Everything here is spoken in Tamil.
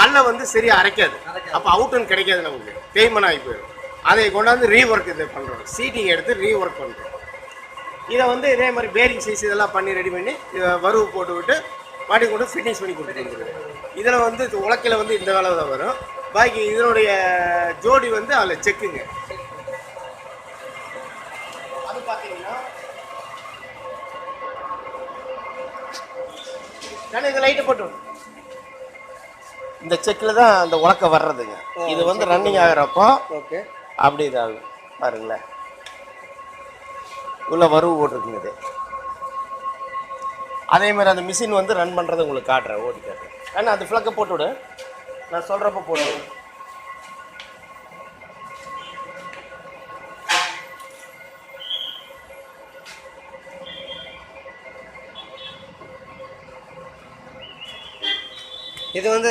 கல்லை வந்து சரியாக அரைக்காது. அப்போ அவுட்டன் கிடைக்காது, நமக்கு தேய்மன் ஆகி போயிடும். அதை கொண்டாந்து ரீஒர்க் இதை பண்ணுறோம், சீட்டிங் எடுத்து ரீஒர்க் பண்ணுறோம். இதை வந்து இதே மாதிரி பேரிங் சைஸ் இதெல்லாம் பண்ணி ரெடி பண்ணி வறுவு போட்டு விட்டு மாட்டி கொண்டு ஃபிட்டிங்ஸ் பண்ணி கொடுத்துருக்குது. இதில் வந்து உலக்கையில் வந்து இந்த வேலை தான் வரும். பாக்கி இதனுடைய ஜோடி வந்து அதில் செக்குங்க. அது பார்த்தீங்கன்னா நான் இந்த லைட்டை போட்டு இந்த செக்கில் தான் அந்த உலக்க வர்றதுங்க. இது வந்து ரன்னிங் ஆகிறப்போ ஓகே அப்படி இதாகும் பாருங்களேன். உள்ள வறுவு போட்டிருக்குங்க இது. அதே மாதிரி அந்த மிஷின் வந்து ரன் பண்ணுறதை உங்களுக்கு காட்டுறேன், ஓட்டி காட்டுறேன். ஆனால் அந்த ஃப்ளக்கை போட்டு விடு, நான் சொல்கிறப்ப போட்டு விடு. இது வந்து